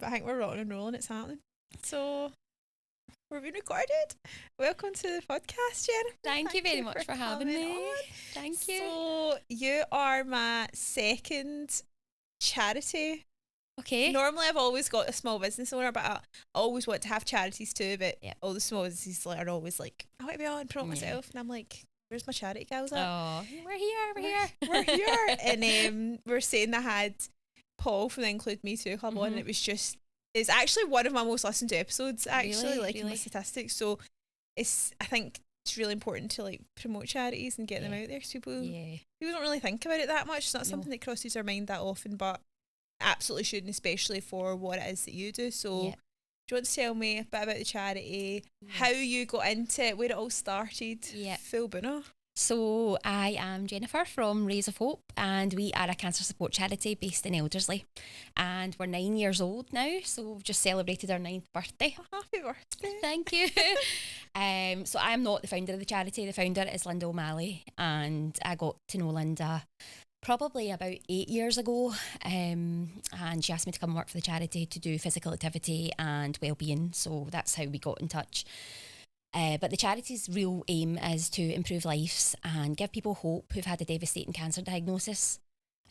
I think we're rocking and rolling. It's happening. So we're being recorded. Welcome to the podcast, Jen. Thank you very much for having me. On. Thank you. So you are my second charity. Okay. Normally I've always got a small business owner, but I always want to have charities too, but all the small businesses are always like, I want to be on and promote myself, and I'm like, where's my charity gals at? Oh, we're here. We're here. And we're saying I had Paul from the Include Me Too Club on, and it's actually one of my most listened to episodes, actually, in my statistics. So I think it's really important to like promote charities and get them out there, because people don't really think about it that much. It's not something that crosses our mind that often, but absolutely should, and especially for what it is that you do. So do you want to tell me a bit about the charity, how you got into it, where it all started? Full boner. So I am Jennifer from Rays of Hope, and we are a cancer support charity based in Elderslie, and we're 9 years old now, so we've just celebrated our 9th birthday. Happy birthday. Thank you. So I'm not the founder of the charity. The founder is Linda O'Malley, and I got to know Linda probably about 8 years ago, and she asked me to come work for the charity to do physical activity and wellbeing, so that's how we got in touch. But the charity's real aim is to improve lives and give people hope who've had a devastating cancer diagnosis.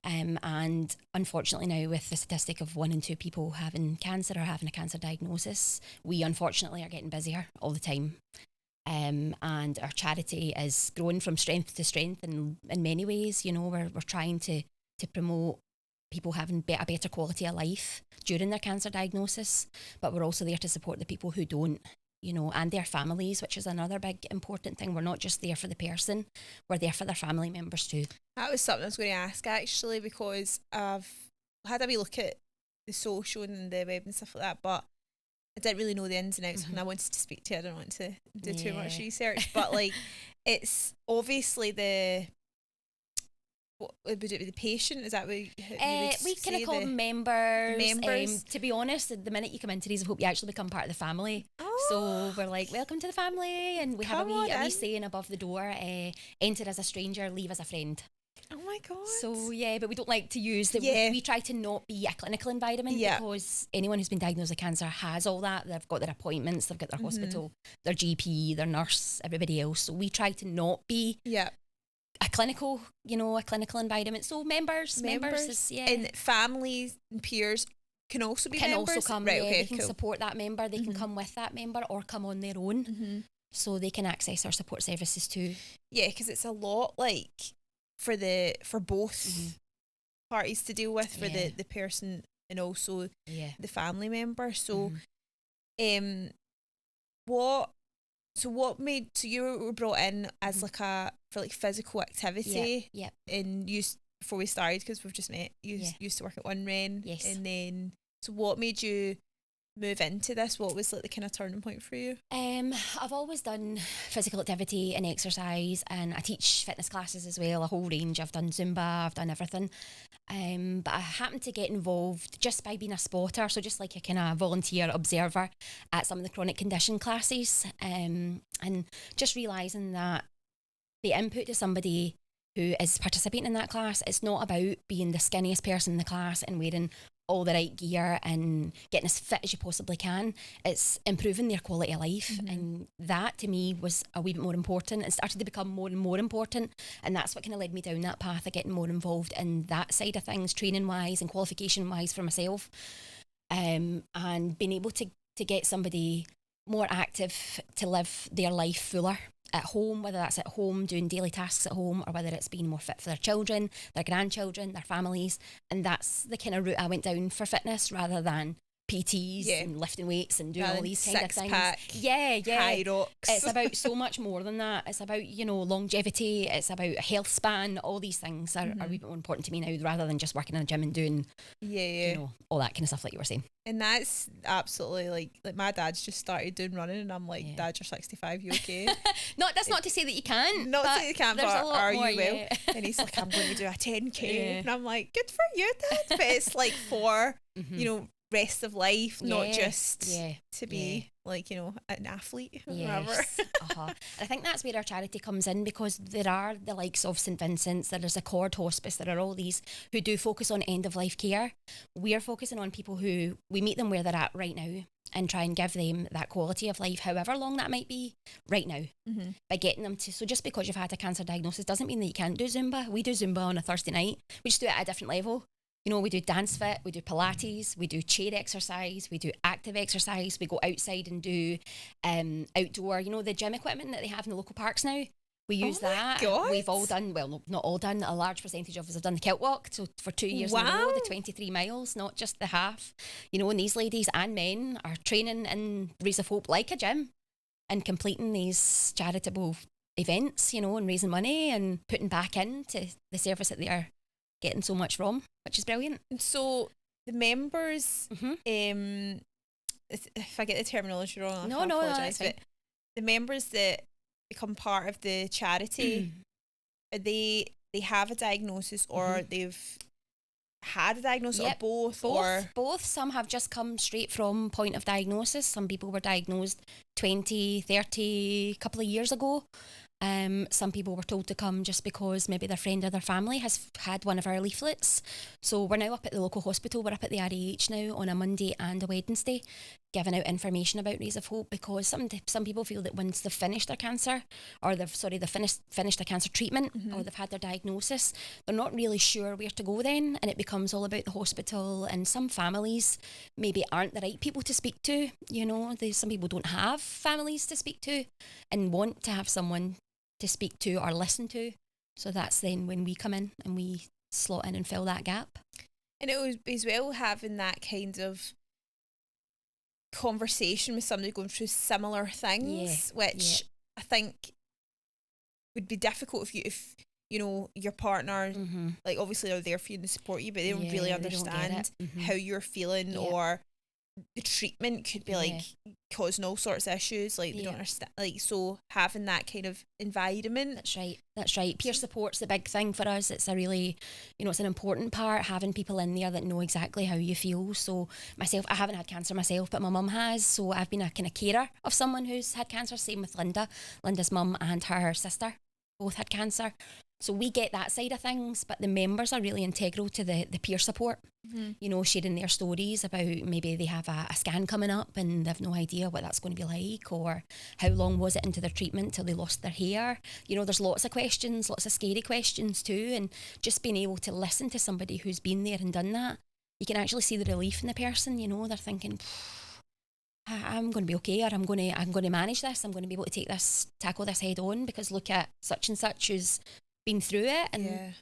And unfortunately now, with the statistic of 1 in 2 people having cancer or having a cancer diagnosis, we unfortunately are getting busier all the time. And our charity is growing from strength to strength in many ways. You know, we're trying to promote people having a better quality of life during their cancer diagnosis, but we're also there to support the people who don't, you know, and their families, which is another big important thing. We're not just there for the person, we're there for their family members too. That was something I was going to ask, actually, because I've had a wee look at the social and the web and stuff like that, but I didn't really know the ins and outs, and I wanted to speak to you. I don't want to do too much research, but like, it's obviously what would it be, the patient? Is that what you would we kind of call them members. To be honest, the minute you come into Rays of Hope, you actually become part of the family. So we're like, welcome to the family, and we have a wee saying above the door, enter as a stranger, leave as a friend. Oh my God. So but we don't like to use that. We try to not be a clinical environment, because anyone who's been diagnosed with cancer has all that. They've got their appointments, they've got their hospital, their GP, their nurse, everybody else. So we try to not be a clinical environment. So members is, and families and peers can also be members. Also come, they can support that member, they can come with that member or come on their own, so they can access our support services too. Because it's a lot, like, for both parties to deal with, for the person and also the family member. So what made you were brought in as for physical activity, and you, before we started, because we've just met, you used to work at One Ren, and then so what made you move into this? What was like the kind of turning point for you? I've always done physical activity and exercise, and I teach fitness classes as well, a whole range. I've done Zumba, I've done everything, but I happened to get involved just by being a spotter, so just like a kind of volunteer observer at some of the chronic condition classes, and just realising that the input to somebody who is participating in that class, it's not about being the skinniest person in the class and wearing all the right gear and getting as fit as you possibly can. It's improving their quality of life, and that to me was a wee bit more important and started to become more and more important, and that's what kind of led me down that path of getting more involved in that side of things, training wise and qualification wise for myself, and being able to get somebody more active to live their life fuller at home, whether that's at home doing daily tasks at home, or whether it's being more fit for their children, their grandchildren, their families. And that's the kind of route I went down for fitness, rather than PTs and lifting weights and doing all these kind of things. High rocks. It's about so much more than that. It's about, longevity, it's about a health span. All these things are a wee bit more important to me now, rather than just working in a gym and doing all that kind of stuff like you were saying. And that's absolutely like my dad's just started doing running, and I'm like, Dad, you're 65, you okay? That's not to say that you can't. Not to say you can't, but are you well? And he's like, I'm going to do a 10k, and I'm like, good for you, Dad. But it's like for rest of life, not just to be like, an athlete. Yes. And I think that's where our charity comes in, because there are the likes of St Vincent's, there's Accord Hospice, there are all these who do focus on end of life care. We're focusing on people who we meet them where they're at right now and try and give them that quality of life, however long that might be right now, by getting them to. So just because you've had a cancer diagnosis doesn't mean that you can't do Zumba. We do Zumba on a Thursday night. We just do it at a different level. We do dance fit, we do Pilates, we do chair exercise, we do active exercise, we go outside and do outdoor, the gym equipment that they have in the local parks now. We use that. God. We've all done, well, no, not all done, a large percentage of us have done the kilt walk. So for 2 years in a row, the 23 miles, not just the half. And these ladies and men are training in Rays of Hope like a gym and completing these charitable events, and raising money and putting back into the service that they are getting so much from, which is brilliant. And so the members, if I get the terminology wrong, I apologise, but the members that become part of the charity, they have a diagnosis, or they've had a diagnosis, or both? Both. Some have just come straight from point of diagnosis. Some people were diagnosed 20, 30, a couple of years ago. Some people were told to come just because maybe their friend or their family has had one of our leaflets. So we're now up at the local hospital. We're up at the RAH now on a Monday and a Wednesday, giving out information about Rays of Hope, because some people feel that once they've finished their cancer, or they've finished their cancer treatment, or they've had their diagnosis, they're not really sure where to go then, and it becomes all about the hospital. And some families maybe aren't the right people to speak to. Some people don't have families to speak to and want to have someone to speak to or listen to. So that's then when we come in and we slot in and fill that gap. And it was as well having that kind of conversation with somebody going through similar things, which I think would be difficult if your partner, like, obviously they're there for you and support you, but they don't really understand how you're feeling, or the treatment could be like causing all sorts of issues, like they don't understand, like, so having that kind of environment. That's right. Peer support's the big thing for us. It's a really, it's an important part, having people in there that know exactly how you feel. So myself, I haven't had cancer myself, but my mum has, so I've been a kind of carer of someone who's had cancer. Same with Linda's mum and her sister both had cancer. So we get that side of things, but the members are really integral to the peer support, sharing their stories about maybe they have a scan coming up and they've no idea what that's going to be like, or how long was it into their treatment till they lost their hair. There's lots of questions, lots of scary questions too, and just being able to listen to somebody who's been there and done that, you can actually see the relief in the person. They're thinking, I'm going to be okay, or I'm going to manage this, I'm going to be able to tackle this head on, because look at such and such who's been through it. And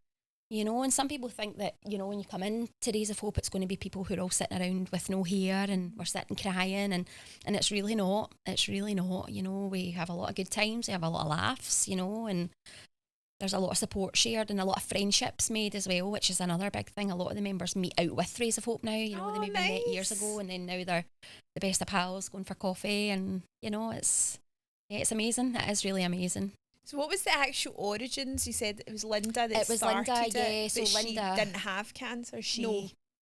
and some people think that when you come in to Rays of Hope, it's going to be people who are all sitting around with no hair and we're sitting crying, and it's really not. We have a lot of good times, we have a lot of laughs, and there's a lot of support shared and a lot of friendships made as well, which is another big thing. A lot of the members meet out with Rays of Hope now. They maybe met years ago, and then now they're the best of pals, going for coffee, and it's amazing. It is really amazing. So what was the actual origins? You said it was Linda that started it, so but Linda she didn't have cancer.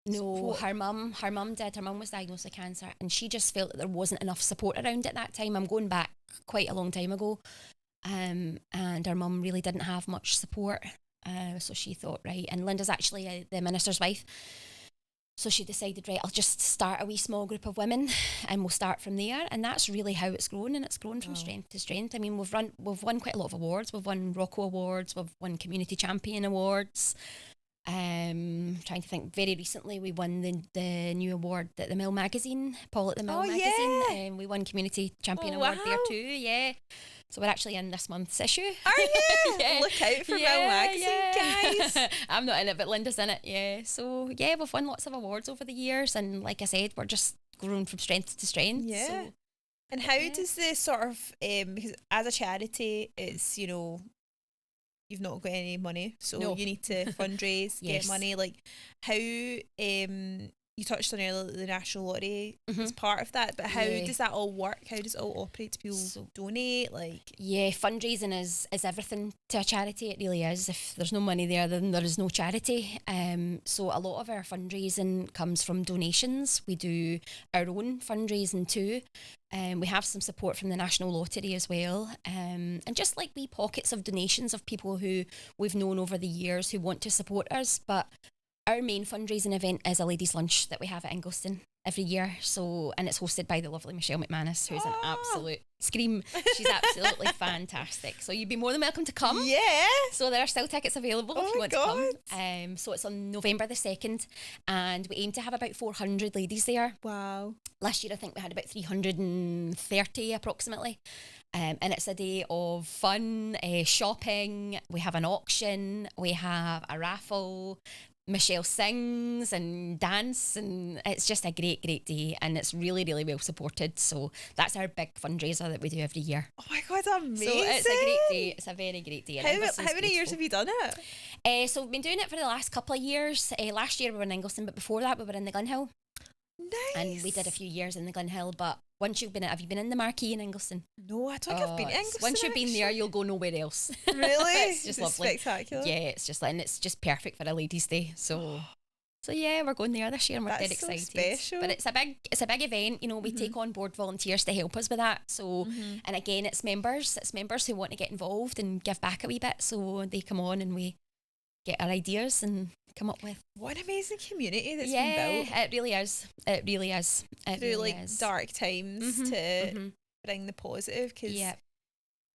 No, her mum did. Her mum was diagnosed with cancer, and she just felt that there wasn't enough support around at that time. I'm going back quite a long time ago, and her mum really didn't have much support. So she thought, right, and Linda's actually the minister's wife. So she decided, right, I'll just start a wee small group of women and we'll start from there. And that's really how it's grown, and it's grown from strength to strength. I mean, we've won quite a lot of awards. We've won Rocco Awards, we've won Community Champion Awards. Trying to think, very recently we won the new award at the Mill magazine, Paul at the Mill magazine. We won Community Champion Award there too, So we're actually in this month's issue. Are you? Look out for Mill magazine, guys. I'm not in it, but Linda's in it, So we've won lots of awards over the years, and like I said, we're just grown from strength to strength. So, and how does the sort of, because as a charity, it's, you've not got any money, so you need to fundraise, get money. Like, how you touched on earlier the National Lottery is part of that, but how does that all work? How does it all operate? Do people donate? Fundraising is everything to a charity. It really is. If there's no money there, then there is no charity. So a lot of our fundraising comes from donations. We do our own fundraising too. We have some support from the National Lottery as well. And just like wee pockets of donations of people who we've known over the years who want to support us. But our main fundraising event is a ladies' lunch that we have at Ingleston every year. So, and it's hosted by the lovely Michelle McManus, who's an absolute scream. She's absolutely fantastic. So you'd be more than welcome to come. Yeah. So there are still tickets available if you want to come. So it's on November the 2nd, and we aim to have about 400 ladies there. Wow. Last year I think we had about 330 approximately. And it's a day of fun, shopping. We have an auction. We have a raffle. Michelle sings and dance, and it's just a great day, and it's really well supported. So that's our big fundraiser that we do every year. Oh my God, amazing. So it's a great day. It's a very great day. How many years have you done it? So we've been doing it for the last couple of years. Last year we were in Ingleston, but before that we were in the Glenhill. Nice. And we did a few years in the Glenhill, but once have you been in the Marquee in Ingleston? No, I don't think I've been in Ingleston. Once you've been there, you'll go nowhere else. Really? It's just lovely. Spectacular. Yeah, it's just and it's just perfect for a ladies' day. So yeah, we're going there this year and we're dead excited. Special. But it's a big event. You know, we take on board volunteers to help us with that. So and again, it's members who want to get involved and give back a wee bit. So they come on and we get our ideas and come up with. What an amazing community that's been built. Yeah, it really is. It really is. Through dark times to bring the positive, because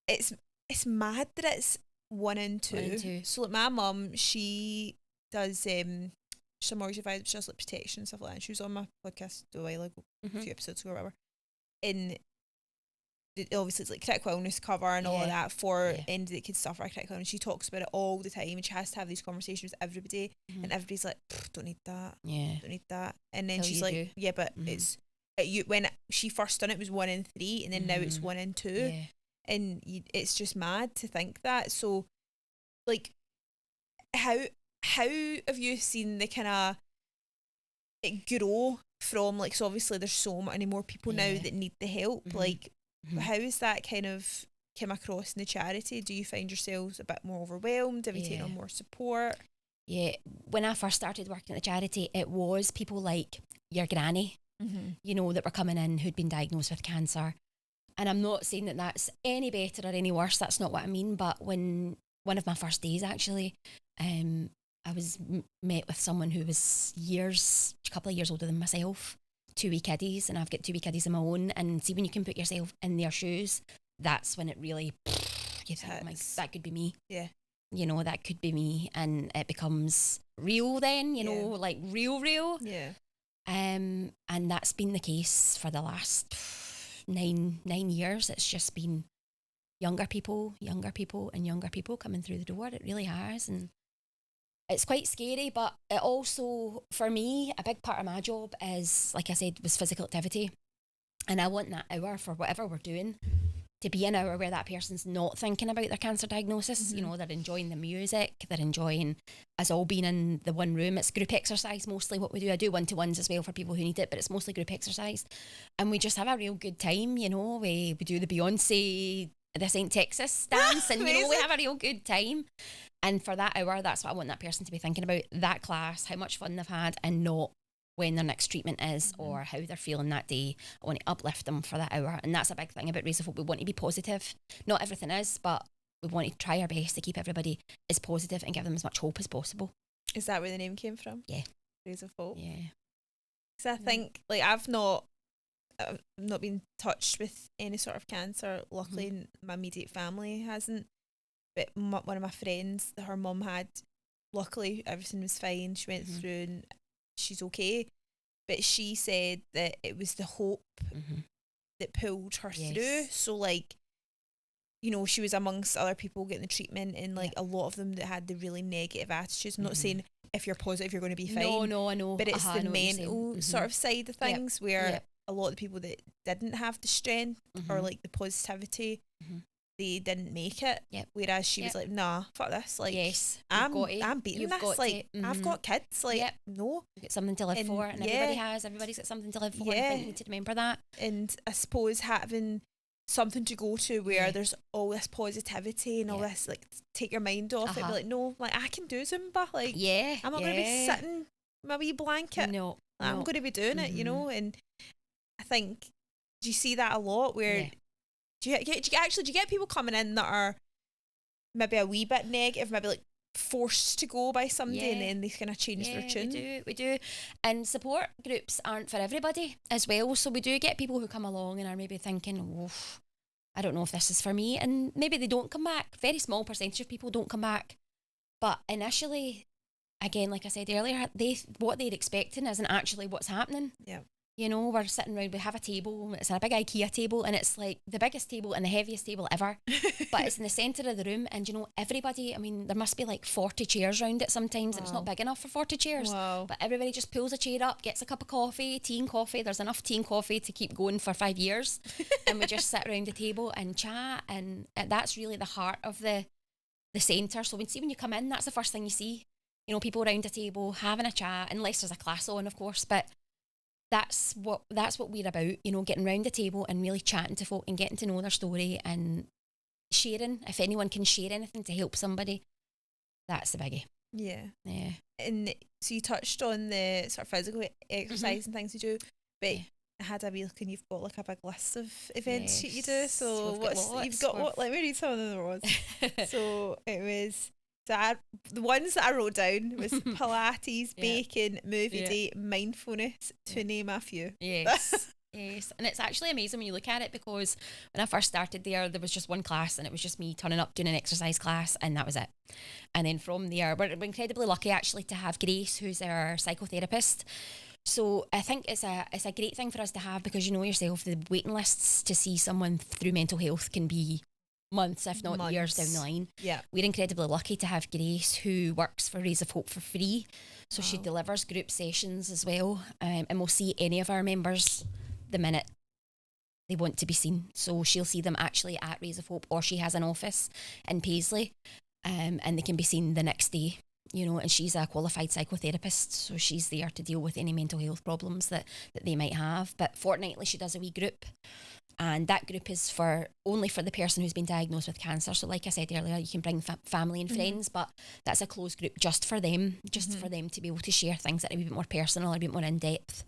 it's mad that it's 1 and 2. So like my mum, she does she's a mortgage advisor, she does protection and stuff like that. And she was on my podcast a while ago, a few episodes ago or whatever. And obviously it's critical illness cover and all of that for end that kids suffer critical illness. She talks about it all the time, and she has to have these conversations with everybody, and everybody's like, don't need that, don't need that. And then she's like, but it's when she first done it was 1 and 3, and then now it's 1 and 2, and it's just mad to think that. So how have you seen the kind of it grow from so obviously there's so many more people now that need the help, how is that kind of come across in the charity? Do you find yourselves a bit more overwhelmed? Have you taken on more support? Yeah, when I first started working at the charity, it was people like your granny, you know, that were coming in who'd been diagnosed with cancer. And I'm not saying that that's any better or any worse, that's not what I mean, but when one of my first days actually, I was met with someone who was a couple of years older than myself, 2 wee kiddies, and I've got 2 wee kiddies of my own. And see, when you can put yourself in their shoes, that's when it really, you think, oh my, that could be me. Yeah. You know, that could be me. And it becomes real then, you know, like real. Yeah. And that's been the case for the last 9 years. It's just been younger people coming through the door. It really has. And it's quite scary, but it also, for me, a big part of my job is, like I said, was physical activity. And I want that hour for whatever we're doing to be an hour where that person's not thinking about their cancer diagnosis. You know, they're enjoying the music, they're enjoying us all being in the one room. It's group exercise mostly what we do. I do one-to-ones as well for people who need it, but it's mostly group exercise. And we just have a real good time, you know. We do the Beyonce, the St. Texas dance, and, you know, we have a real good time. And for that hour, that's what I want that person to be thinking about, that class, how much fun they've had, and not when their next treatment is or how they're feeling that day. I want to uplift them for that hour. And that's a big thing about Raise of Hope. We want to be positive. Not everything is, but we want to try our best to keep everybody as positive and give them as much hope as possible. Is that where the name came from? Yeah. Raise of Hope? Yeah. Because I think, I've not been touched with any sort of cancer. Luckily, my immediate family hasn't. But one of my friends, her mum had, luckily everything was fine. She went through and she's okay. But she said that it was the hope that pulled her through. So you know, she was amongst other people getting the treatment, and a lot of them that had the really negative attitudes. I'm not saying if you're positive you're going to be fine. No, I know. But it's the mental sort of side of things where a lot of the people that didn't have the strength or the positivity they didn't make it. Yep. Whereas she was like, nah, fuck this. Like, yes, I'm beating this. Like, I've got kids. Like, no. You've got something to live for, and everybody's got something to live for. And I think you need to remember that. And I suppose having something to go to where there's all this positivity and all this, like, take your mind off it. Be like, no, like, I can do Zumba. Like, I'm not going to be sitting in my wee blanket. No, I'm going to be doing it, you know. And I think, do you see that a lot where do you get people coming in that are maybe a wee bit negative, maybe like forced to go by somebody, and then they kind of change their tune? We do. And support groups aren't for everybody as well. So we do get people who come along and are maybe thinking, oh, I don't know if this is for me. And maybe they don't come back. Very small percentage of people don't come back. But initially, again, like I said earlier, what they're expecting isn't actually what's happening. Yeah. You know, we're sitting around, we have a table, it's a big IKEA table, and it's like the biggest table and the heaviest table ever, but it's in the centre of the room, and you know, everybody, I mean, there must be like 40 chairs around it sometimes, and it's not big enough for 40 chairs, but everybody just pulls a chair up, gets a cup of coffee, tea and coffee, there's enough tea and coffee to keep going for 5 years, and we just sit around the table and chat, and that's really the heart of the centre. So when you come in, that's the first thing you see, you know, people around a table having a chat, unless there's a class on, of course, but that's what we're about, you know, getting round the table and really chatting to folk and getting to know their story and sharing. If anyone can share anything to help somebody, that's the biggie. Yeah. And so you touched on the sort of physical exercise and things you do, but I had a wee look and you've got like a big list of events that you do. So you've got what? Let me read some of them. So it was. The ones that I wrote down was Pilates, bacon, movie date, mindfulness, to name a few. Yes. Yes. And it's actually amazing when you look at it, because when I first started there was just one class, and it was just me turning up, doing an exercise class, and that was it. And then from there, we're incredibly lucky actually to have Grace, who's our psychotherapist. So I think it's a great thing for us to have, because you know yourself, the waiting lists to see someone through mental health can be months, if not years down the line. Yeah. We're incredibly lucky to have Grace, who works for Rays of Hope for free. So she delivers group sessions as well. And we'll see any of our members the minute they want to be seen. So she'll see them actually at Rays of Hope, or she has an office in Paisley, and they can be seen the next day. You know, and she's a qualified psychotherapist, so she's there to deal with any mental health problems that they might have. But fortnightly she does a wee group. And that group is only for the person who's been diagnosed with cancer. So like I said earlier, you can bring family and friends, but that's a closed group just for them, for them to be able to share things that are a wee bit more personal, a bit more in depth.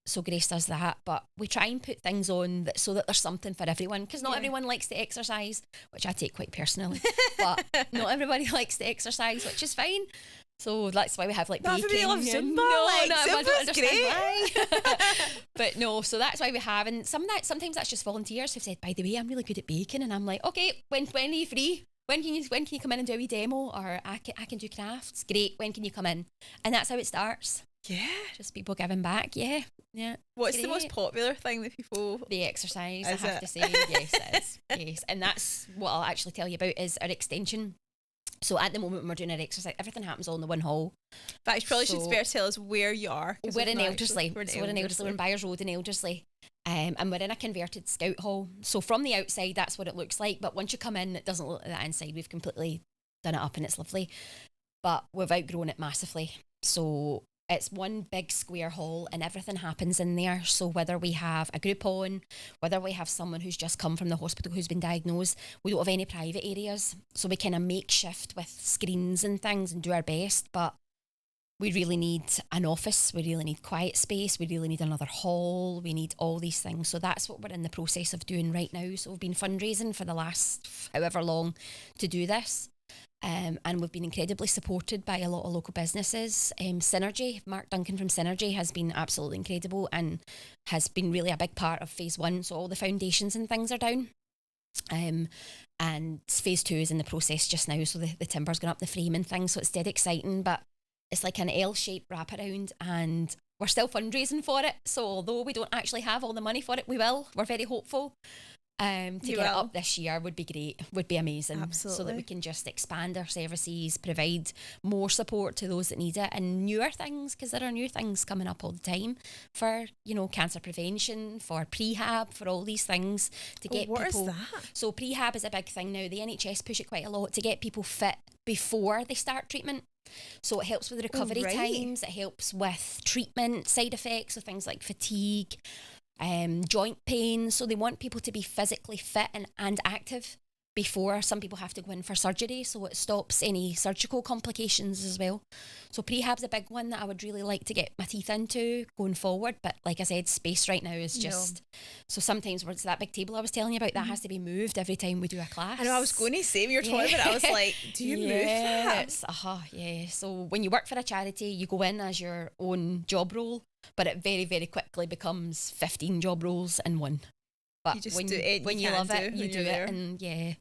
So Grace does that, but we try and put things on so that there's something for everyone, because not everyone likes to exercise, which I take quite personally, but not everybody likes to exercise, which is fine. So that's why we have like baking. Everybody loves Zumba. Zumba's great. Why. But no, so that's why we have, and sometimes that's just volunteers who've said, by the way, I'm really good at baking, and I'm like, okay, when are you free? When can you come in and do a wee demo? Or I can do crafts. Great. When can you come in? And that's how it starts. Yeah. Just people giving back. Yeah. What's the most popular thing that people... The exercise, I have to say. Yes, it is. Yes. And that's what I'll actually tell you about is our extension. So at the moment when we're doing our exercise, everything happens all in the one hall. But you probably should better tell us where you are. We're in Elderslie. We're in Elderslie. We're in Byers Road in Elderslie. And we're in a converted scout hall. So from the outside, that's what it looks like. But once you come in, it doesn't look like that inside. We've completely done it up and it's lovely. But we've outgrown it massively. So it's one big square hall and everything happens in there. So whether we have a group on, whether we have someone who's just come from the hospital who's been diagnosed, we don't have any private areas. So we kind of makeshift with screens and things and do our best. But we really need an office. We really need quiet space. We really need another hall. We need all these things. So that's what we're in the process of doing right now. So we've been fundraising for the last however long to do this. And we've been incredibly supported by a lot of local businesses. Synergy, Mark Duncan from Synergy has been absolutely incredible and has been really a big part of phase 1. So all the foundations and things are down. And phase 2 is in the process just now. So the timber's gone up, the frame and things. So it's dead exciting, but it's like an L-shaped wraparound and we're still fundraising for it. So although we don't actually have all the money for it, we will. We're very hopeful. To get it up this year would be great, would be amazing. Absolutely. So that we can just expand our services, provide more support to those that need it, and newer things, because there are new things coming up all the time for, you know, cancer prevention, for prehab, for all these things to get people. What is that? So prehab is a big thing now. The NHS push it quite a lot to get people fit before they start treatment. So it helps with recovery times, it helps with treatment side effects, so things like fatigue, joint pain. So they want people to be physically fit and active before some people have to go in for surgery, so it stops any surgical complications as well. So prehab's a big one that I would really like to get my teeth into going forward, but like I said, space right now is just so sometimes it's that big table I was telling you about that has to be moved every time we do a class. I know, I was going to say when you're talking about it, I was like, do you move that? So when you work for a charity, you go in as your own job role, but it very, very quickly becomes 15 job roles in one. But you just when you love it, you do it, and yeah.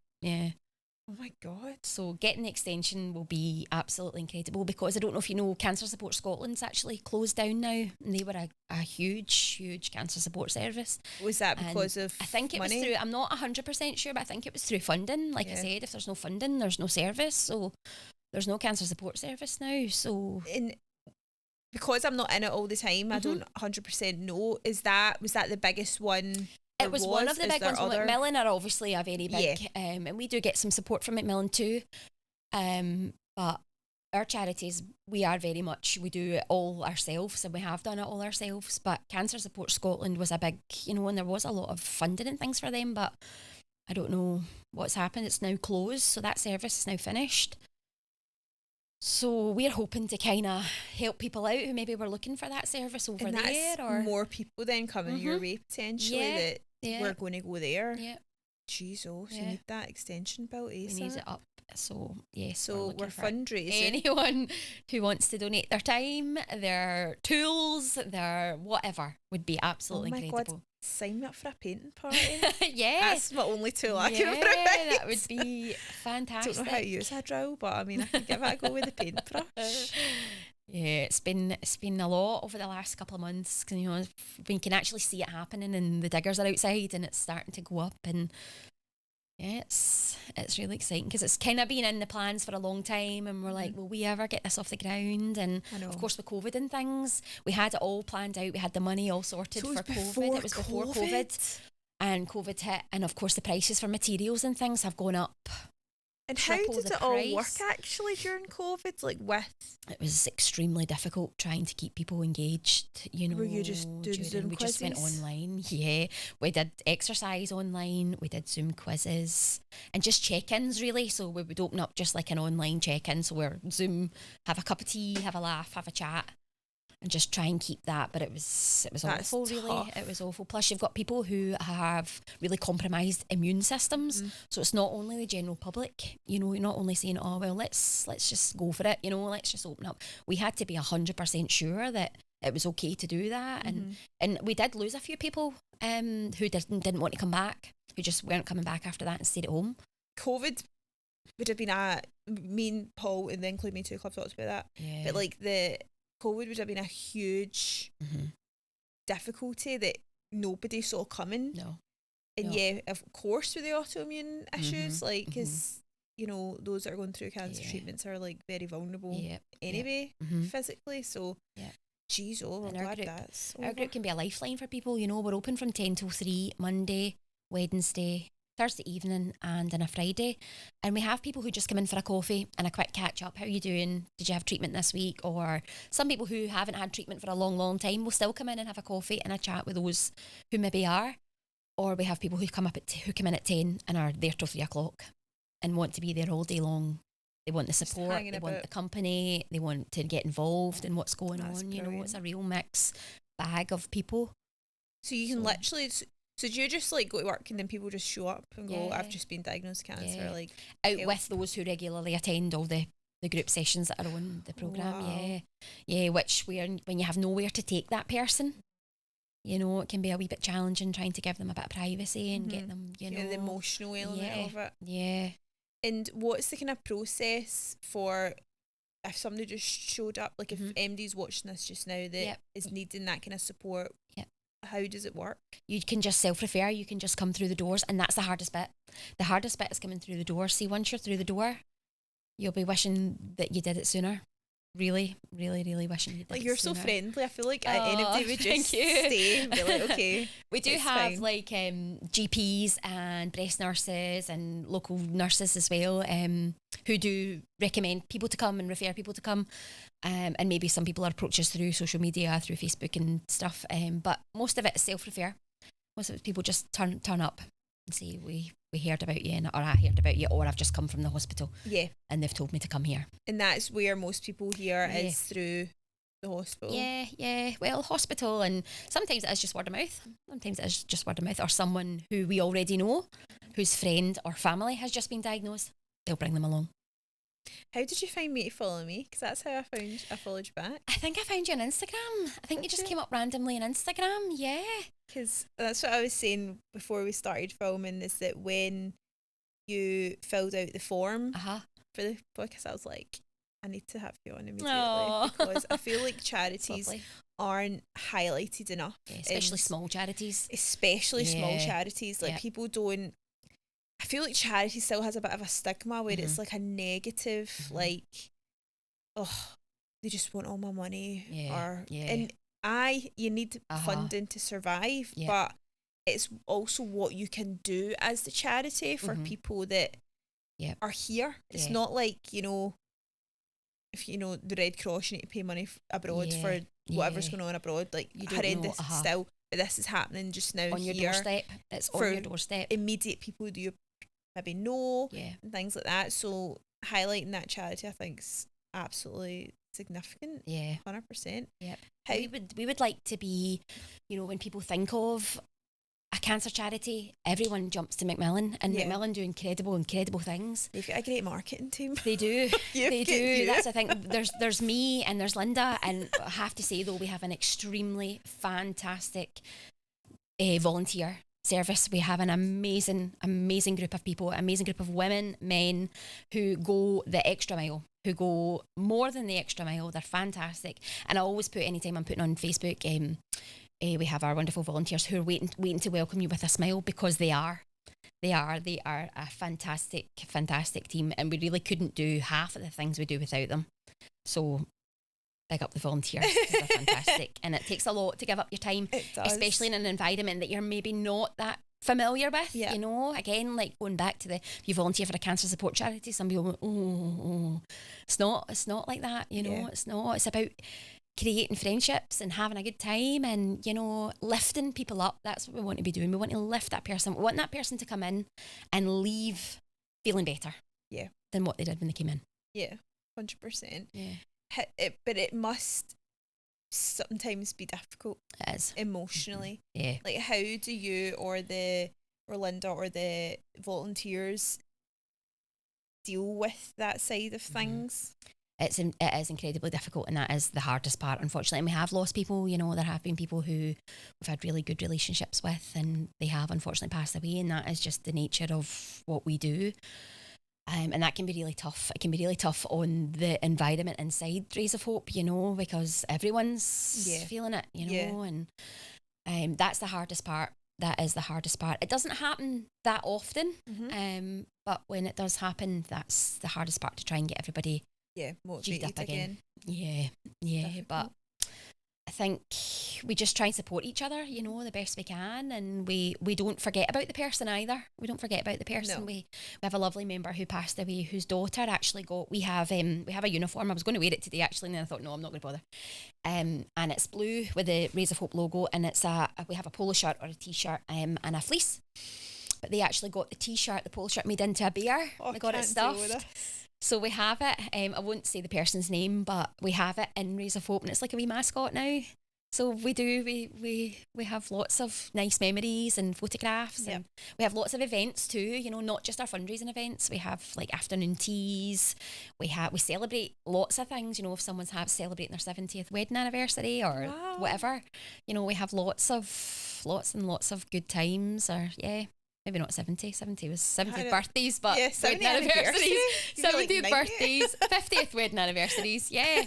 Oh my God. So getting the extension will be absolutely incredible, because I don't know if you know, Cancer Support Scotland's actually closed down now, and they were a huge cancer support service. Was that because of I think it money? was through, I'm not 100% sure, but I think it was through funding. Like I said, if there's no funding, there's no service. So there's no cancer support service now. So because I'm not in it all the time, I don't 100% know. Was that the biggest one? It was one of the big ones. Macmillan are obviously a very big, and we do get some support from Macmillan too. But our charities, we do it all ourselves, and we have done it all ourselves. But Cancer Support Scotland was a big, you know, and there was a lot of funding and things for them, but I don't know what's happened. It's now closed, so that service is now finished. So we're hoping to kind of help people out who maybe were looking for that service over there, or more people then coming your way potentially we're going to go there. Yeah. Jesus, you need that extension built. We need it up. So we're fundraising. Anyone who wants to donate their time, their tools, their whatever would be absolutely incredible. God. Sign me up for a painting party. That's my only tool I can provide. That would be fantastic. I don't know how to use a drill, but I mean, I can give it a go with the paintbrush. Yeah, it's been a lot over the last couple of months. Cause, you know, we can actually see it happening, and the diggers are outside, and it's starting to go up, and it's really exciting, because it's kind of been in the plans for a long time, and we're like, will we ever get this off the ground? And of course with COVID and things, we had it all planned out, we had the money all sorted for COVID. It was before COVID, and COVID hit, and of course the prices for materials and things have gone up. And how did it all work actually during COVID? It was extremely difficult trying to keep people engaged. You know, were you just doing Zoom quizzes? Just went online. Yeah, we did exercise online. We did Zoom quizzes and just check-ins really. So we would open up just like an online check-in. So we're Zoom, have a cup of tea, have a laugh, have a chat, and just try and keep that. But it was awful, really. Tough. It was awful. Plus you've got people who have really compromised immune systems. So it's not only the general public, you know, you're not only saying, oh well, let's just go for it, you know, let's just open up. We had to be 100% sure that it was okay to do that. And we did lose a few people who didn't want to come back, who just weren't coming back after that and stayed at home. COVID would have been me and Paul, and then include me too, Club talked about that. Yeah. But like the COVID would have been a huge difficulty that nobody saw coming. No. And of course with the autoimmune issues, like, because, you know, those that are going through cancer treatments are like very vulnerable anyway, physically. So, geez, I'm glad that's over. Our group can be a lifeline for people, you know. We're open from 10 till 3, Monday, Wednesday, Thursday evening, and on a Friday. And we have people who just come in for a coffee and a quick catch up. How are you doing? Did you have treatment this week? Or some people who haven't had treatment for a long time will still come in and have a coffee and a chat with those who maybe are. Or we have people who come in at 10 and are there till 3 o'clock and want to be there all day long. They want the support, they want the company, they want to get involved in what's going on. Brilliant. You know, it's a real mix bag of people. So you can literally... So do you just like go to work and then people just show up and go, I've just been diagnosed with cancer, like out with those who regularly attend all the group sessions that are on the programme. Wow. Yeah, which when you have nowhere to take that person, you know, it can be a wee bit challenging trying to give them a bit of privacy and get them, you know, the emotional element of it. Yeah. And what's the kind of process for if somebody just showed up, like if MD's watching this just now that is needing that kind of support? Yeah. how does it work? You can just self-refer, you can just come through the doors, and that's the hardest bit. The hardest bit is coming through the door. See, once you're through the door, you'll be wishing that you did it sooner. Really, really, really wishing you did Like, it you're sooner. so friendly. I feel like anybody would just stay and be like, okay. We do have fine. Like GPs and breast nurses and local nurses as well, who do recommend people to come and refer people to come. And maybe some people are approach us through social media, through Facebook and stuff. But most of it is self-refer. Most of it people just turn up and say, we heard about you, or I heard about you, or I've just come from the hospital. Yeah. And they've told me to come here. And that's where most people hear is through the hospital. Yeah. Well, hospital, and sometimes it is just word of mouth. Sometimes it is just word of mouth, or someone who we already know, whose friend or family has just been diagnosed. They'll bring them along. How did you find me to follow me? Because that's how I followed you back. I think I found you on Instagram. I think you just came up randomly on Instagram. Yeah. Because that's what I was saying before we started filming, is that when you filled out the form for the podcast, I was like, I need to have you on immediately, because I feel like charities aren't highlighted enough. Yeah, especially small charities. Small charities. Like, people don't... I feel like charity still has a bit of a stigma where it's like a negative, like, oh, they just want all my money. And you need funding to survive, but it's also what you can do as the charity for people that are here. It's not like, if the Red Cross, you need to pay money abroad for whatever's going on abroad, like, horrendous still, but this is happening just now on your here. Doorstep. It's on your doorstep. Immediate people who you maybe know and things like that. So highlighting that charity, I think, is absolutely significant. 100%. Yep. We would like to be, when people think of a cancer charity, everyone jumps to Macmillan, and Macmillan do incredible things. They've got a great marketing team. They do. They do. That's the thing. There's me and there's Linda, and I have to say though, we have an extremely fantastic volunteer service. We have an amazing group of people, amazing group of women, men who go the extra mile, who go more than the extra mile. They're fantastic. And I always put, anytime I'm putting on Facebook, we have our wonderful volunteers who are waiting to welcome you with a smile, because they are a fantastic team, and we really couldn't do half of the things we do without them. So big up the volunteers, they're fantastic. And it takes a lot to give up your time, especially in an environment that you're maybe not that familiar with. Again, like going back to if you volunteer for a cancer support charity, some people go, it's not like that, it's about creating friendships and having a good time, and lifting people up. That's what we want to be doing. We want to lift that person. We want that person to come in and leave feeling better than what they did when they came in. 100%. But it must sometimes be difficult. It is. Emotionally. Like, how do you or Linda or the volunteers deal with that side of things? It is incredibly difficult, and that is the hardest part, unfortunately. And we have lost people, there have been people who we've had really good relationships with, and they have unfortunately passed away, and that is just the nature of what we do. And that can be really tough. It can be really tough on the environment inside Rays of Hope, because everyone's feeling it, and that's the hardest part. That is the hardest part. It doesn't happen that often, but when it does happen, that's the hardest part, to try and get everybody motivated up again. But I think we just try and support each other, the best we can, and we don't forget about the person either. We don't forget about the person. No. We have a lovely member who passed away, whose daughter actually we have a uniform. I was going to wear it today actually, and then I thought, no, I'm not going to bother. And it's blue with the Rays of Hope logo, and we have a polo shirt or a t-shirt and a fleece. But they actually got the polo shirt made into a bear. They got it stuffed. So we have it. I won't say the person's name, but we have it in Rays of Hope, and it's like a wee mascot now. So we do. We have lots of nice memories and photographs, and we have lots of events too. Not just our fundraising events. We have like afternoon teas. We celebrate lots of things. If someone's celebrating their 70th wedding anniversary or whatever, we have lots and lots of good times. Or maybe not 70. 70 was 70th birthdays, but yeah, wedding anniversaries. 70th like birthdays, 50th wedding anniversaries. Yeah.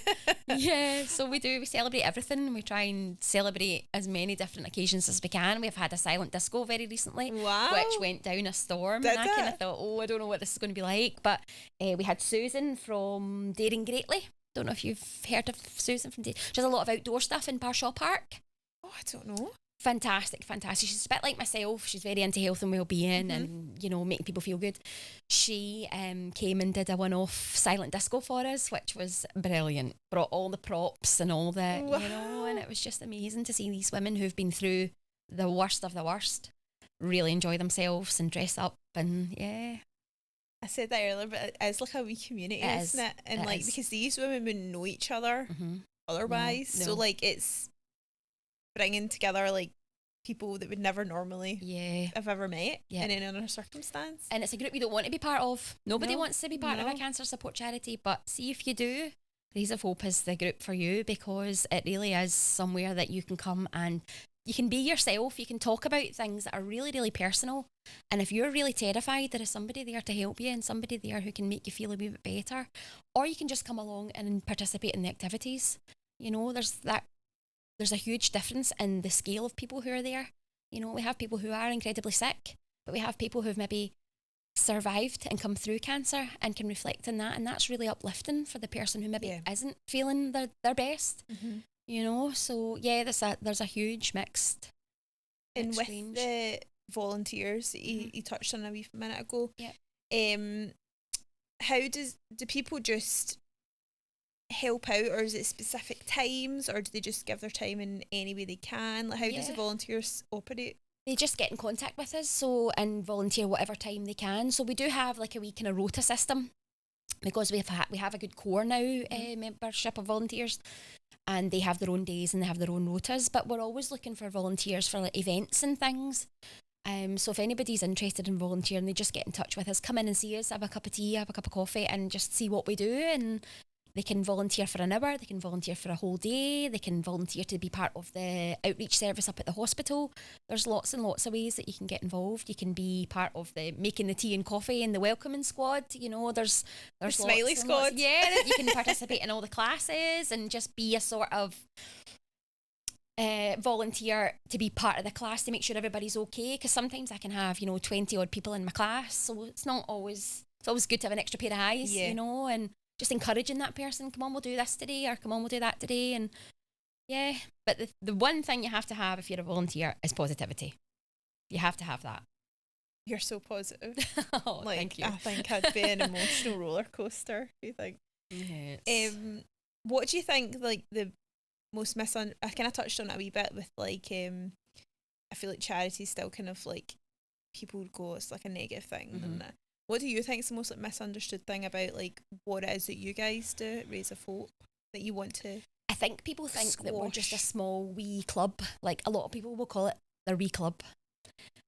Yeah. So we celebrate everything. We try and celebrate as many different occasions as we can. We've had a silent disco very recently, which went down a storm. And I kind of thought, I don't know what this is going to be like. But we had Susan from Daring Greatly. Don't know if you've heard of Susan from Daring. She does a lot of outdoor stuff in Parshaw Park. Oh, I don't know. Fantastic. She's a bit like myself. She's very into health and well-being and, making people feel good. She came and did a one-off silent disco for us, which was brilliant. Brought all the props and all the, and it was just amazing to see these women who've been through the worst of the worst really enjoy themselves and dress up and, yeah. I said that earlier, but it's like a wee community, isn't it? And because these women wouldn't know each other otherwise. No. So, like, it's bringing together like people that would never normally have ever met in any other circumstance. And it's a group you don't want to be part of. Nobody wants to be part of a cancer support charity, but see if you do, Rays of Hope is the group for you, because it really is somewhere that you can come and you can be yourself. You can talk about things that are really, really personal. And if you're really terrified, there is somebody there to help you and somebody there who can make you feel a wee bit better. Or you can just come along and participate in the activities. There's a huge difference in the scale of people who are there. We have people who are incredibly sick, but we have people who've maybe survived and come through cancer and can reflect on that. And that's really uplifting for the person who maybe isn't feeling their best. So yeah, there's a huge mixed and with range. The volunteers that you touched on a wee minute ago. How do people just help out, or is it specific times, or do they just give their time in any way they can? Like, how does the volunteers operate? They just get in contact with us and volunteer whatever time they can. So we do have like a wee kind of rota system, because we have a good core now membership of volunteers, and they have their own days and they have their own rotas, but we're always looking for volunteers for like events and things. So if anybody's interested in volunteering, they just get in touch with us, come in and see us, have a cup of tea, have a cup of coffee, and just see what we do. And they can volunteer for an hour, they can volunteer for a whole day, they can volunteer to be part of the outreach service up at the hospital. There's lots and lots of ways that you can get involved. You can be part of the making the tea and coffee and the welcoming squad. There's the smiley squad. That you can participate in all the classes and just be a sort of volunteer to be part of the class to make sure everybody's okay. Because sometimes I can have 20 odd people in my class, so it's always good to have an extra pair of eyes, and just encouraging that person, come on, we'll do this today, or come on, we'll do that today. And but the one thing you have to have if you're a volunteer is positivity. You have to have that. You're so positive. Thank you. I think I'd be an emotional roller coaster. You think? Yes. What do you think, like, the most I kind of touched on it a wee bit with, like, I feel like charity still kind of, like, people would go, it's like a negative thing. And what do you think is the most, like, misunderstood thing about, like, what it is that you guys do at Rays of Hope that you want to I think people think that we're just a small wee club. Like, a lot of people will call it their wee club.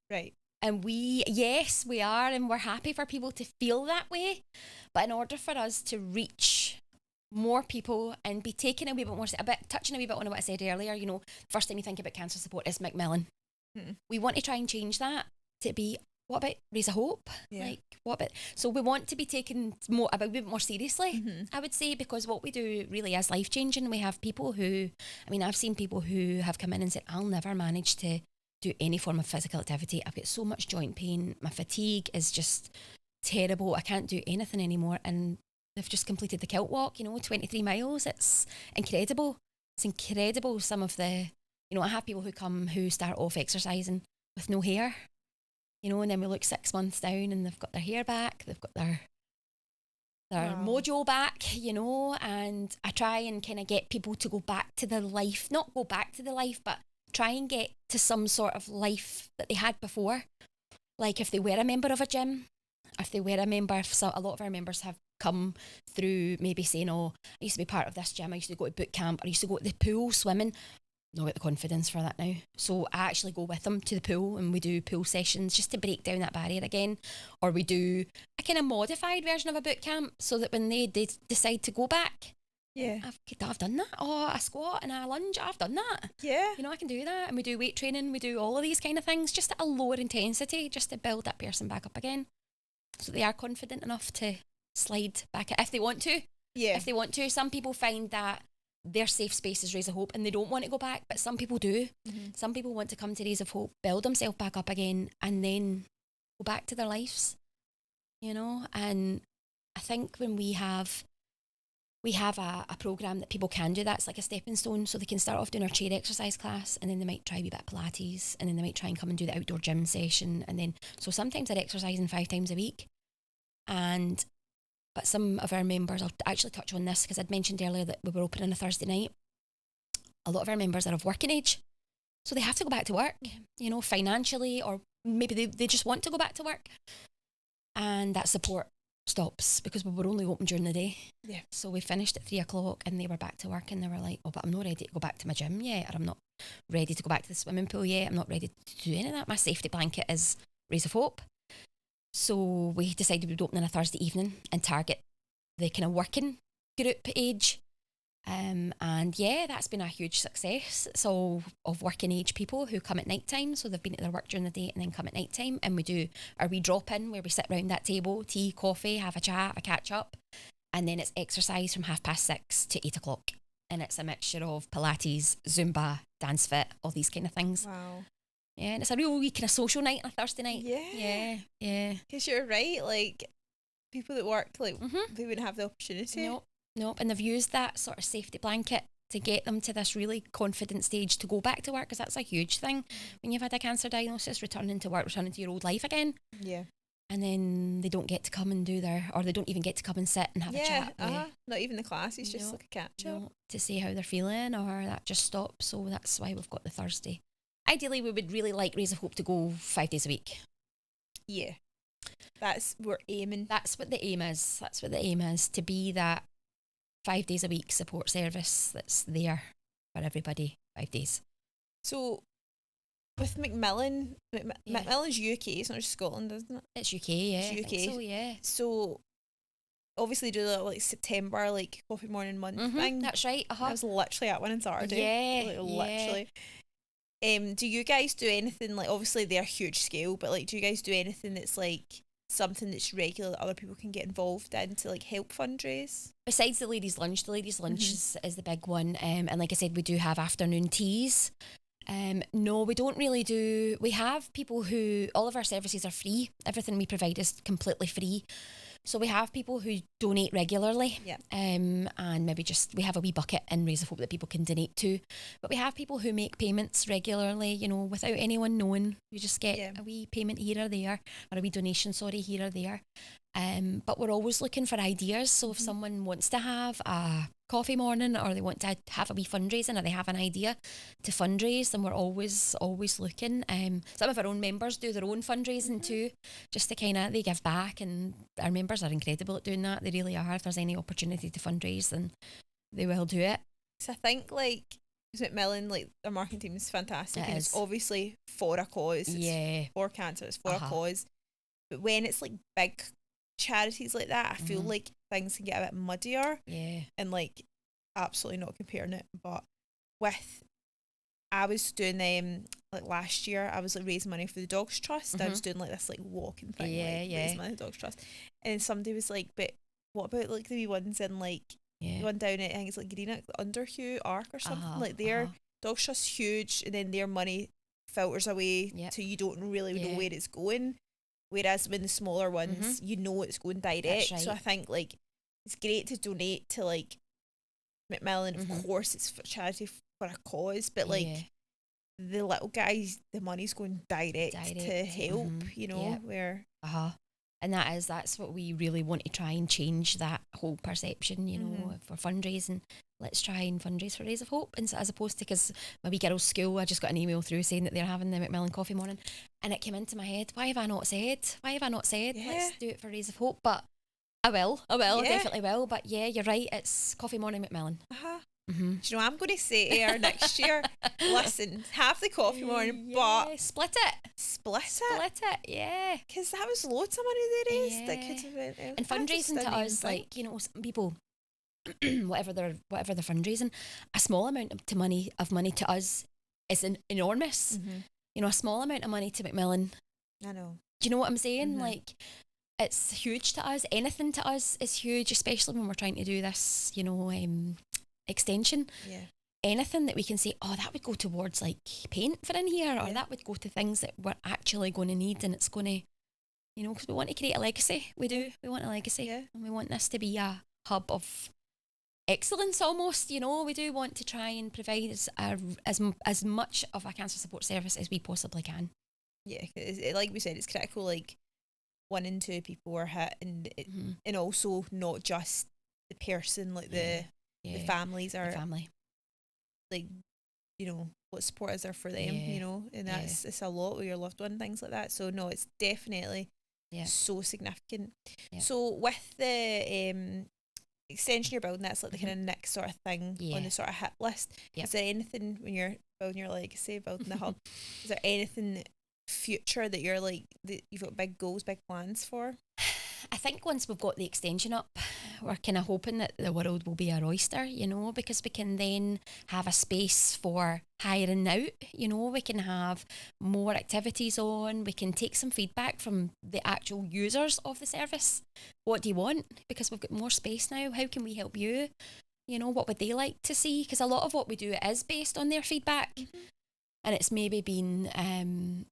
Right. And we are, and we're happy for people to feel that way. But in order for us to reach more people and be taken a wee bit more, touching a wee bit on what I said earlier, first time you think about cancer support is Macmillan. We want to try and change that to be, what about Rays of Hope? Yeah. Like, what about? So we want to be taken a bit more seriously, I would say, because what we do really is life changing. We have people who, I've seen people who have come in and said, I'll never manage to do any form of physical activity. I've got so much joint pain. My fatigue is just terrible. I can't do anything anymore. And they've just completed the kilt walk, 23 miles. It's incredible. It's incredible. Some of the, I have people who start off exercising with no hair. And then we look 6 months down and they've got their hair back, they've got their mojo back, and I try and kind of get people to go back to the life, not go back to the life, but try and get to some sort of life that they had before. Like if they were a member of a gym, if they were a member, a lot of our members have come through maybe saying, I used to be part of this gym, I used to go to boot camp, or I used to go to the pool swimming. Not got the confidence for that now. So I actually go with them to the pool and we do pool sessions just to break down that barrier again. Or we do a kind of modified version of a boot camp so that when they decide to go back, Yeah. I've done that. Oh, a squat and a lunge, I've done that. Yeah. You know, I can do that. And we do weight training, we do all of these kind of things just at a lower intensity, just to build that person back up again. So they are confident enough to slide back if they want to. Yeah. If they want to. Some people find that their safe space is Rays of Hope and they don't want to go back, but some people do. Mm-hmm. Some people want to come to Rays of Hope, build themselves back up again, and then go back to their lives, you know. And I think when we have a program that people can do, that's like a stepping stone, so they can start off doing our chair exercise class, and then they might try a wee bit of Pilates, and then they might try and come and do the outdoor gym session, and then so sometimes they're exercising 5 times a week. But some of our members, I'll actually touch on this because I'd mentioned earlier that we were open on a Thursday night. A lot of our members are of working age, so they have to go back to work, you know, financially, or maybe they just want to go back to work, and that support stops because we were only open during the day. Yeah. So we finished at 3:00 and they were back to work, and they were like, oh, but I'm not ready to go back to my gym yet, or I'm not ready to go back to the swimming pool yet. I'm not ready to do any of that. My safety blanket is Rays of Hope. So we decided we'd open on a Thursday evening and target the kind of working group age. And yeah, that's been a huge success. So of working age people who come at night time, so they've been at their work during the day and then come at night time, and we do our wee drop in where we sit around that table, tea, coffee, have a chat, have a catch up, and then it's exercise from 6:30 to 8:00, and it's a mixture of Pilates, Zumba, dance fit, all these kind of things. Wow. Yeah, and it's a real wee kind of social night on a Thursday night. Yeah. Because you're right, like people that work, like they wouldn't have the opportunity. Nope. And they've used that sort of safety blanket to get them to this really confident stage to go back to work, because that's a huge thing when you've had a cancer diagnosis, returning to work, returning to your old life again. Yeah. And then they don't get to come and or they don't even get to come and sit and have a chat. Not even the class, it's just like a catch up. To see how they're feeling, or that just stops. So that's why we've got the Thursday. Ideally, we would really like Rays of Hope to go 5 days a week. Yeah. We're aiming. That's what the aim is. That's what the aim is, to be that 5 days a week support service that's there for everybody, 5 days. So with Macmillan, Macmillan's UK, it's not just Scotland, isn't it? It's UK, yeah. It's UK. I think so, yeah. So obviously do the like September, like coffee morning month thing. That's right. I was literally at one on Saturday. Yeah. Literally. Do you guys do anything, like, obviously they're huge scale, but like do you guys do anything that's like something that's regular that other people can get involved in to like help fundraise? Besides the ladies' lunch is the big one, and like I said, we do have afternoon teas. No, we don't really do. We have people who, all of our services are free. Everything we provide is completely free. So we have people who donate regularly, and maybe just, we have a wee bucket in Rays of Hope that people can donate to. But we have people who make payments regularly, you know, without anyone knowing. You just get a wee payment here or there, or a wee donation, here or there. But we're always looking for ideas. So if someone wants to have a coffee morning, or they want to have a wee fundraising, or they have an idea to fundraise, then we're always looking. Some of our own members do their own fundraising too, just to kind of, they give back, and our members are incredible at doing that. They really are. If there's any opportunity to fundraise, then they will do it. So I think like Macmillan, like their marketing team is fantastic, and it's obviously for a cause. It's for cancer, it's for a cause. But when it's like big charities like that, I feel like things can get a bit muddier, and like absolutely not comparing it, but I was doing like last year I was like raising money for the Dogs Trust. I was doing like this like walking thing, raising money for the Dogs Trust, and somebody was like, but what about like the wee ones in like the one down at, I think it's like Greenock, Underhue Arc or something, like their Dogs Trust's huge, and then their money filters away so you don't really know where it's going. Whereas when the smaller ones, you know it's going direct. Right. So I think like it's great to donate to like Macmillan. Of course, it's for charity for a cause, but like the little guys, the money's going direct to help. You know where. And that's what we really want to try and change, that whole perception. You know, for fundraising, let's try and fundraise for Rays of Hope, and so, as opposed to, because my wee girl's school, I just got an email through saying that they're having the Macmillan coffee morning, and it came into my head, why have I not said let's do it for Rays of Hope? But I definitely will. But yeah, you're right, it's coffee morning Macmillan. Do you know what I'm going to say to her next year? Listen, have the coffee morning, but split it, yeah, because that was loads of money they raised that could have been, and fundraising to us, like, you know, some people, whatever they're fundraising, a small amount of money to us is enormous. You know, a small amount of money to Macmillan. I know. Do you know what I'm saying? Like, it's huge to us. Anything to us is huge, especially when we're trying to do this, you know, extension. Yeah. Anything that we can say, oh, that would go towards like paint for in here, or that would go to things that we're actually going to need, and it's going to, you know, because we want to create a legacy. We do. We want a legacy. Yeah. And we want this to be a hub of excellence almost, you know. We do want to try and provide as much of a cancer support service as we possibly can. Yeah, like we said, it's critical. Like 1 in 2 people are hit, and and also not just the person, like the families are like, you know, what support is there for them, you know, and that's it's a lot with your loved one, things like that. So no, it's definitely so significant. So with the extension you're building, that's like the kind of next sort of thing on the sort of hit list. Is there anything when you're building your legacy, building the hub, is there anything future that you're like, that you've got big goals, big plans for? I think once we've got the extension up, we're kind of hoping that the world will be our oyster, you know, because we can then have a space for hiring out, you know, we can have more activities on, we can take some feedback from the actual users of the service. What do you want? Because we've got more space now. How can we help you? You know, what would they like to see? Because a lot of what we do is based on their feedback. And it's maybe been,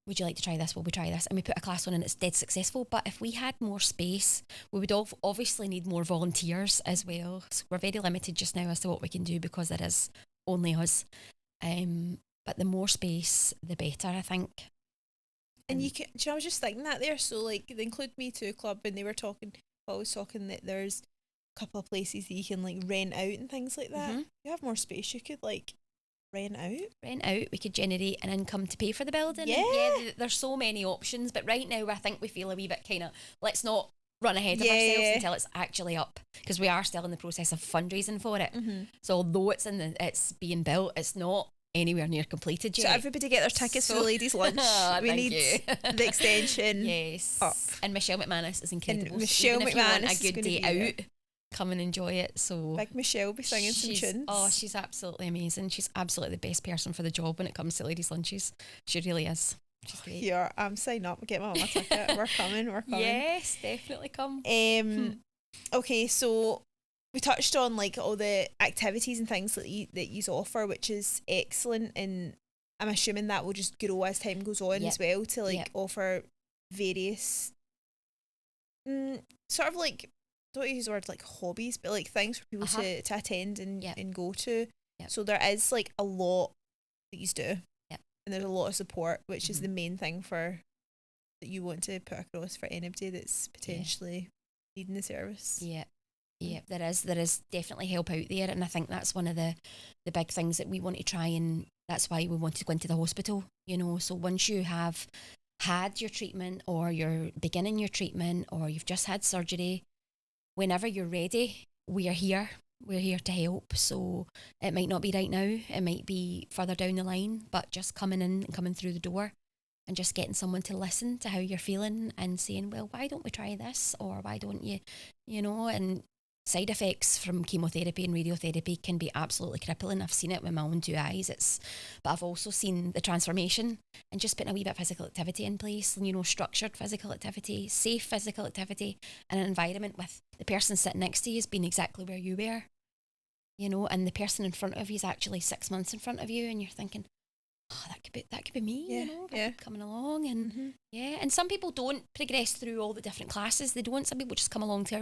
would you like to try this? Will we try this? And we put a class on and it's dead successful. But if we had more space, we would obviously need more volunteers as well. So we're very limited just now as to what we can do because it is only us. But the more space, the better, I think. And you can, I was just thinking that there. So like the Include Me Too Club, and they were talking, I was talking that there's a couple of places that you can like rent out and things like that. If you have more space, you could like rent out, we could generate an income to pay for the building. There's so many options, but right now I think we feel a wee bit kind of, let's not run ahead of ourselves until it's actually up, because we are still in the process of fundraising for it. So although it's being built, it's not anywhere near completed yet. So everybody get their tickets for the ladies' lunch. We need the extension up. And Michelle McManus is incredible. Michelle so McManus, a good day out, come and enjoy it. So big Michelle will be singing some tunes. Oh, she's absolutely amazing. She's absolutely the best person for the job when it comes to ladies' lunches. She really is. She's great. Yeah, I'm signing up. Get my mama ticket. We're coming. Yes, definitely come. Okay, so we touched on like all the activities and things that you offer, which is excellent, and I'm assuming that will just grow as time goes on as well, to like offer various sort of like, don't use the word like hobbies, but like things for people to attend and go to. So there is like a lot that you do, and there's a lot of support, which is the main thing for that you want to put across for anybody that's potentially needing the service. There is definitely help out there, and I think that's one of the big things that we want to try, and that's why we want to go into the hospital, you know. So once you have had your treatment, or you're beginning your treatment, or you've just had surgery, whenever you're ready, we're here to help. So it might not be right now, it might be further down the line, but just coming in and coming through the door and just getting someone to listen to how you're feeling and saying, well, why don't we try this, or why don't you, you know. And side effects from chemotherapy and radiotherapy can be absolutely crippling. I've seen it with my own 2 eyes. But I've also seen the transformation, and just putting a wee bit of physical activity in place, and, you know, structured physical activity, safe physical activity, and an environment with the person sitting next to you has been exactly where you were, you know, and the person in front of you is actually 6 months in front of you, and you're thinking, oh, that could be me, you know, coming along. And and some people don't progress through all the different classes. They don't. Some people just come along to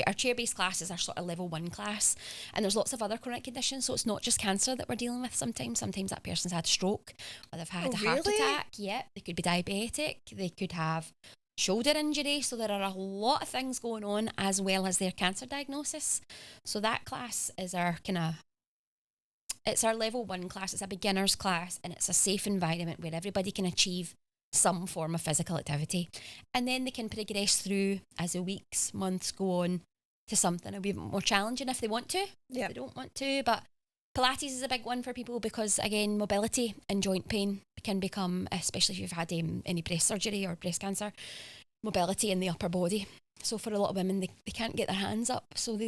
our chair-based classes are sort of level 1 class, and there's lots of other chronic conditions, so it's not just cancer that we're dealing with. Sometimes that person's had a stroke, or they've had a heart attack. They could be diabetic, they could have shoulder injury. So there are a lot of things going on, as well as their cancer diagnosis. So that class is our it's our level 1 class. It's a beginner's class, and it's a safe environment where everybody can achieve some form of physical activity. And then they can progress through as the weeks, months go on to something a bit more challenging if they want to. If they don't want to. But Pilates is a big one for people because, again, mobility and joint pain can become, especially if you've had any breast surgery or breast cancer, mobility in the upper body So for a lot of women, they can't get their hands up. So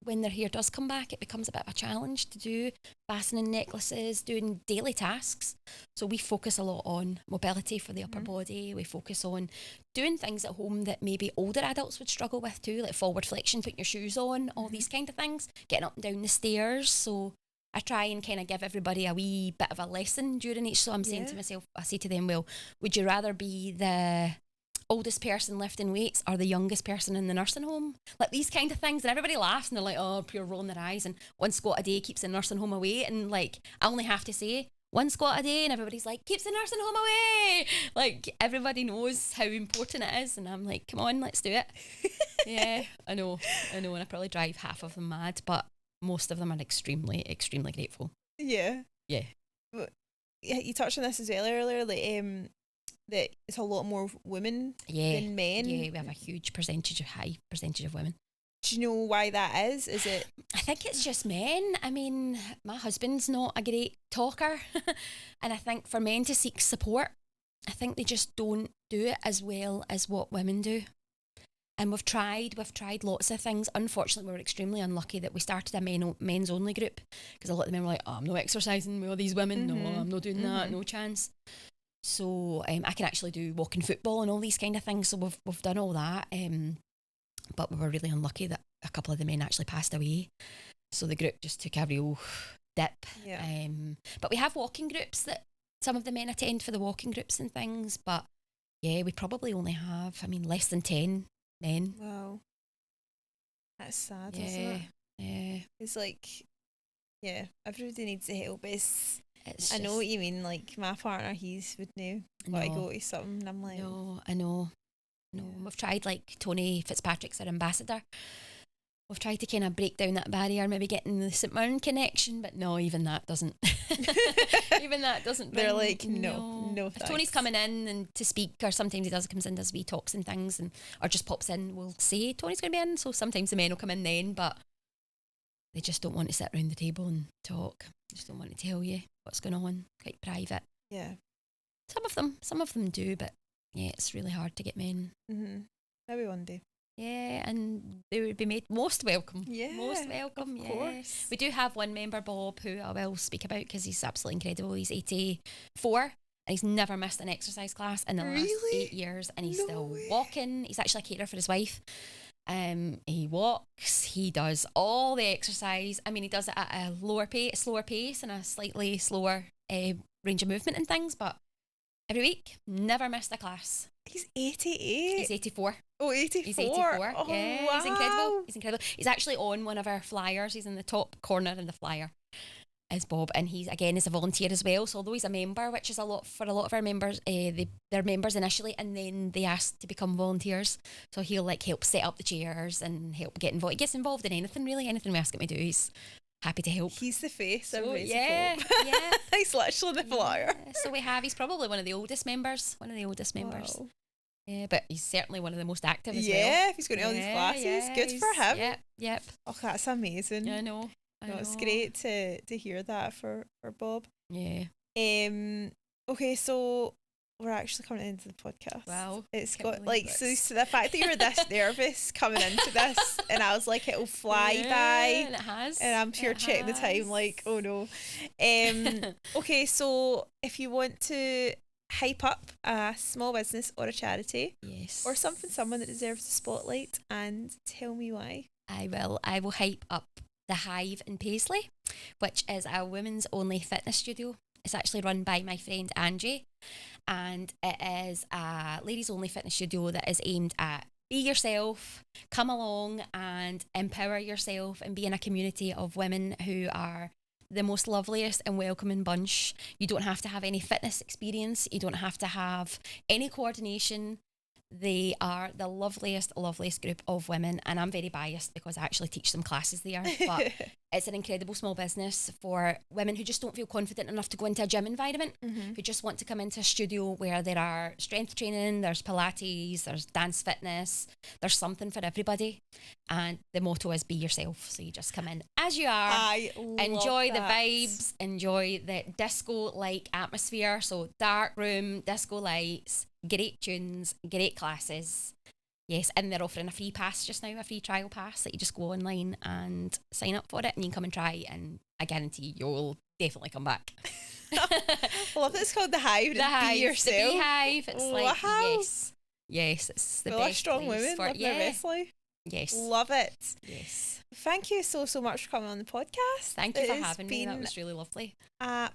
when their hair does come back, it becomes a bit of a challenge to do, fastening necklaces, doing daily tasks. So we focus a lot on mobility for the upper body. We focus on doing things at home that maybe older adults would struggle with too, like forward flexion, putting your shoes on, all these kind of things, getting up and down the stairs. So I try and kind of give everybody a wee bit of a lesson during each. So I'm saying to myself, I say to them, well, would you rather be the oldest person lifting weights or the youngest person in the nursing home? Like these kind of things. And everybody laughs and they're like, oh, pure rolling their eyes. And one squat a day keeps the nursing home away. And like, I only have to say one squat a day and everybody's like, keeps the nursing home away. Like everybody knows how important it is. And I'm like, come on, let's do it. Yeah, I know. And I probably drive half of them mad, but most of them are extremely, extremely grateful. Yeah. Yeah. But you touched on this as well earlier, like that it's a lot more women than men. Yeah, we have a huge high percentage of women. Do you know why that is? Is it? I think it's just men. I mean, my husband's not a great talker. And I think for men to seek support, I think they just don't do it as well as what women do. And we've tried lots of things. Unfortunately, we were extremely unlucky that we started a men's only group, because a lot of the men were like, oh, I'm not exercising with all these women. No, I'm not doing that. No chance. So I can actually do walking football and all these kind of things. So we've done all that. But we were really unlucky that a couple of the men actually passed away. So the group just took a real dip. Yeah. But we have walking groups that some of the men attend for the walking groups and things. But yeah, we probably only have, less than 10 men. Wow. That's sad, yeah, isn't it? Yeah. It's like, yeah, everybody needs to help. I know what you mean. Like my partner, he's wouldn't want to go to something. And I'm like, no, I know. No, we've tried, like Tony Fitzpatrick's our ambassador. We've tried to kind of break down that barrier, maybe getting the St Mirren connection, but no, even that doesn't. They're like, no if Tony's coming in and to speak, or sometimes he comes in, does wee talks and things, or just pops in, we'll say Tony's going to be in. So sometimes the men will come in then, but they just don't want to sit around the table and talk. They just don't want to tell you what's going on. Quite private. Yeah. Some of them do, but yeah, it's really hard to get men. Maybe one day. Yeah, and they would be made most welcome. Yeah, most welcome. Of course. We do have one member, Bob, who I will speak about because he's absolutely incredible. He's 84 and he's never missed an exercise class in the last 8 years, and he's still walking. He's actually a caterer for his wife. He walks, he does all the exercise. He does it at a slower pace and a slightly slower range of movement and things, but every week, never missed a class. He's 88. He's 84. Oh, 84. He's 84. Oh, yeah, wow. He's incredible. He's actually on one of our flyers. He's in the top corner in the flyer. Is Bob, and he's again is a volunteer as well. So although he's a member, which is a lot for a lot of our members, they're members initially, and then they ask to become volunteers. So he'll help set up the chairs and help get involved. He gets involved in anything we ask him to do. He's happy to help. He's the face. So yeah. He's literally the flyer. Yeah. So he's probably one of the oldest members. Wow. Yeah, but he's certainly one of the most active as well. Yeah, if he's going to all these classes, good for him. Yep. Oh, that's amazing. I know. It's great to hear that for Bob. Yeah. Okay, so we're actually coming into the podcast. Wow. It's got so the fact that you were this nervous coming into this, and I was like, it'll fly by. And it has. And I'm sure checking the time, like, oh no. Okay, so if you want to hype up a small business or a charity, yes, or someone that deserves the spotlight, and tell me why. I will hype up the Hive in Paisley, which is a women's only fitness studio. It's actually run by my friend Angie, and it is a ladies only fitness studio that is aimed at be yourself, come along and empower yourself, and be in a community of women who are the most loveliest and welcoming bunch. You don't have to have any fitness experience. You don't have to have any coordination. They are the loveliest group of women, and I'm very biased because I actually teach them classes there, but it's an incredible small business for women who just don't feel confident enough to go into a gym environment, who just want to come into a studio where there are strength training, there's Pilates, there's dance fitness, there's something for everybody. And the motto is be yourself. So you just come in as you are, enjoy the vibes, enjoy the disco-like atmosphere. So dark room, disco lights, great tunes, great classes. Yes, and they're offering a free pass just now, a free trial pass that you just go online and sign up for it, and you can come and try, and I guarantee you'll definitely come back. I love that it's called The Hive. The Hive, Be yourself. the Beehive. It's like, yes, it's the best strong place women, for it. love their Elderslie. Yes. Love it. Yes. Thank you so much for coming on the podcast. Thank you for having me. That was really lovely. A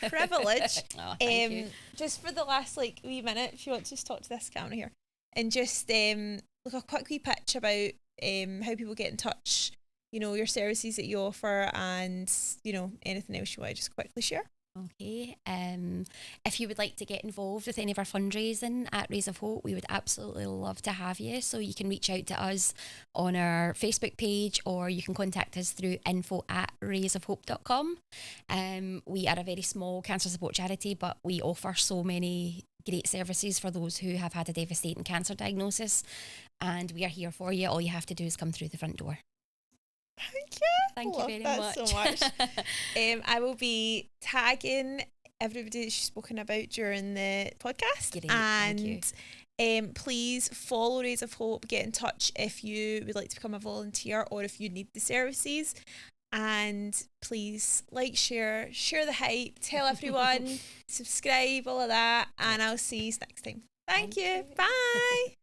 privilege. Oh, thank you. Just for the last wee minute, if you want to just talk to this camera here, and just look a quick wee pitch about how people get in touch, your services that you offer, and anything else you want to just quickly share. Okay. If you would like to get involved with any of our fundraising at Rays of Hope, we would absolutely love to have you. So you can reach out to us on our Facebook page, or you can contact us through info@raysofhope.com. We are a very small cancer support charity, but we offer so many great services for those who have had a devastating cancer diagnosis, and we are here for you. All you have to do is come through the front door. Thank you Love very that much. So much. I will be tagging everybody that she's spoken about during the podcast. Great, and please follow Rays of Hope. Get in touch if you would like to become a volunteer or if you need the services. And please share the hype, tell everyone, subscribe, all of that. And I'll see you next time. Thank you. Bye.